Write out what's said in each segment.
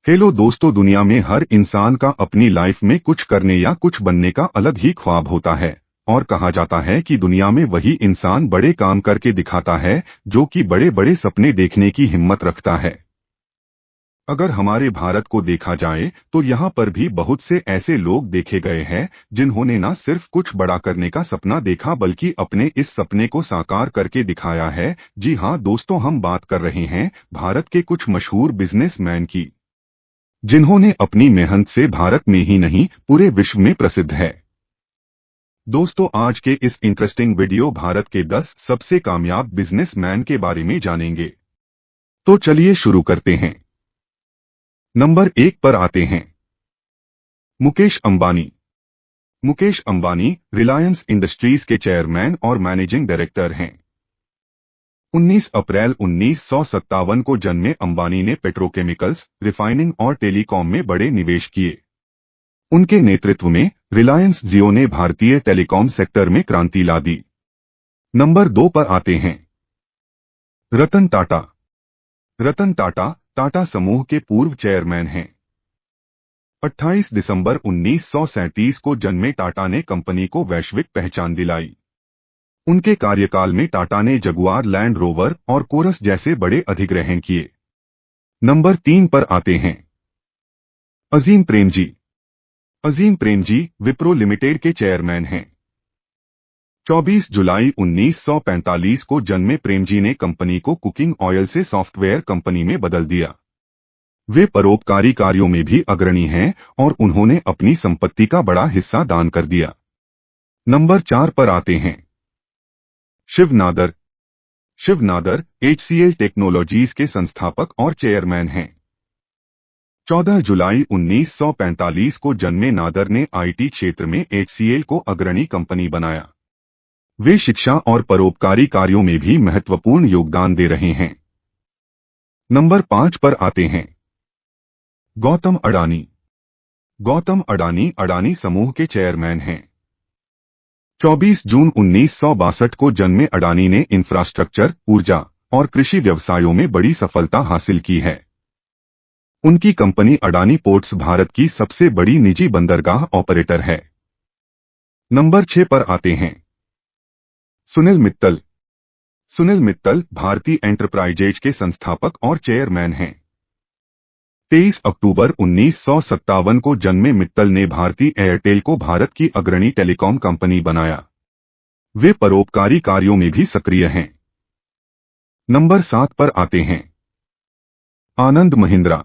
Hello दोस्तों, दुनिया में हर इंसान का अपनी लाइफ में कुछ करने या कुछ बनने का अलग ही ख्वाब होता है और कहा जाता है कि दुनिया में वही इंसान बड़े काम करके दिखाता है जो कि बड़े बड़े सपने देखने की हिम्मत रखता है। अगर हमारे भारत को देखा जाए तो यहाँ पर भी बहुत से ऐसे लोग देखे गए हैं जिन्होंने न सिर्फ कुछ बड़ा करने का सपना देखा बल्कि अपने इस सपने को साकार करके दिखाया है। जी हाँ दोस्तों, हम बात कर रहे हैं भारत के कुछ मशहूर बिजनेसमैन की, जिन्होंने अपनी मेहनत से भारत में ही नहीं पूरे विश्व में प्रसिद्ध है। दोस्तों, आज के इस इंटरेस्टिंग वीडियो भारत के 10 सबसे कामयाब बिजनेसमैन के बारे में जानेंगे। तो चलिए शुरू करते हैं। नंबर 1 पर आते हैं मुकेश अंबानी। मुकेश अंबानी रिलायंस इंडस्ट्रीज के चेयरमैन और मैनेजिंग डायरेक्टर हैं। 19 अप्रैल 1957 को जन्मे अंबानी ने पेट्रोकेमिकल्स, रिफाइनिंग और टेलीकॉम में बड़े निवेश किए। उनके नेतृत्व में रिलायंस जियो ने भारतीय टेलीकॉम सेक्टर में क्रांति ला दी। नंबर 2 पर आते हैं रतन टाटा। रतन टाटा टाटा समूह के पूर्व चेयरमैन हैं। 28 दिसंबर 1937 को जन्मे टाटा ने कंपनी को वैश्विक पहचान दिलाई। उनके कार्यकाल में टाटा ने जगुआर लैंड रोवर और कोरस जैसे बड़े अधिग्रहण किए। नंबर 3 पर आते हैं अजीम प्रेमजी। अजीम प्रेमजी विप्रो लिमिटेड के चेयरमैन हैं। 24 जुलाई 1945 को जन्मे प्रेमजी ने कंपनी को कुकिंग ऑयल से सॉफ्टवेयर कंपनी में बदल दिया। वे परोपकारी कार्यों में भी अग्रणी हैं और उन्होंने अपनी संपत्ति का बड़ा हिस्सा दान कर दिया। नंबर 4 पर आते हैं शिव नादर। शिव नादर HCL टेक्नोलॉजीज के संस्थापक और चेयरमैन हैं। 14 जुलाई 1945 को जन्मे नादर ने IT क्षेत्र में HCL को अग्रणी कंपनी बनाया। वे शिक्षा और परोपकारी कार्यों में भी महत्वपूर्ण योगदान दे रहे हैं। नंबर 5 पर आते हैं गौतम अडानी। गौतम अडानी अडानी समूह के चेयरमैन हैं। 24 जून 1962 को जन्मे अडानी ने इंफ्रास्ट्रक्चर, ऊर्जा और कृषि व्यवसायों में बड़ी सफलता हासिल की है। उनकी कंपनी अडानी पोर्ट्स भारत की सबसे बड़ी निजी बंदरगाह ऑपरेटर है। नंबर 6 पर आते हैं सुनील मित्तल। सुनील मित्तल भारतीय एंटरप्राइजेज के संस्थापक और चेयरमैन हैं। 23 अक्टूबर 1957 को जन्मे मित्तल ने भारतीय एयरटेल को भारत की अग्रणी टेलीकॉम कंपनी बनाया। वे परोपकारी कार्यों में भी सक्रिय हैं। नंबर 7 पर आते हैं आनंद महिंद्रा।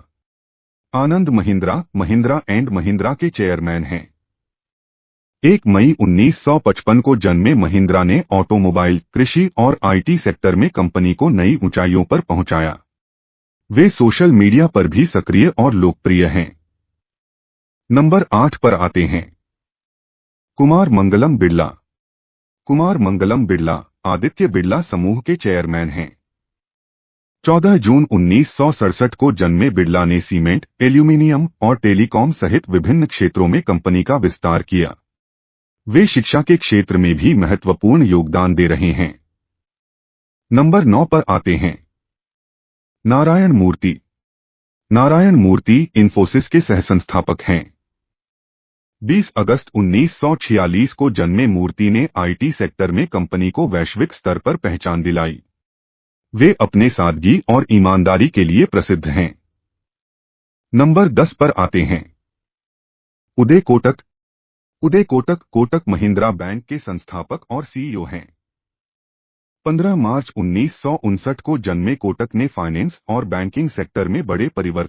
आनंद महिंद्रा महिंद्रा एंड महिंद्रा के चेयरमैन हैं। 1 मई 1955 को जन्मे महिंद्रा ने ऑटोमोबाइल, कृषि और IT सेक्टर में कंपनी को नई ऊंचाइयों पर पहुंचाया। वे सोशल मीडिया पर भी सक्रिय और लोकप्रिय हैं। नंबर 8 पर आते हैं कुमार मंगलम बिड़ला। कुमार मंगलम बिड़ला आदित्य बिड़ला समूह के चेयरमैन हैं। 14 जून 1967 को जन्मे बिड़ला ने सीमेंट, एल्यूमीनियम और टेलीकॉम सहित विभिन्न क्षेत्रों में कंपनी का विस्तार किया। वे शिक्षा के क्षेत्र में भी महत्वपूर्ण योगदान दे रहे हैं। नंबर 9 पर आते हैं नारायण मूर्ति। नारायण मूर्ति इन्फोसिस के सहसंस्थापक हैं। 20 अगस्त 1946 को जन्मे मूर्ति ने IT सेक्टर में कंपनी को वैश्विक स्तर पर पहचान दिलाई। वे अपने सादगी और ईमानदारी के लिए प्रसिद्ध हैं। नंबर 10 पर आते हैं उदय कोटक। उदय कोटक कोटक महिंद्रा बैंक के संस्थापक और CEO हैं। 15 मार्च 1959 को जन्मे कोटक ने फाइनेंस और बैंकिंग सेक्टर में बड़े परिवर्तन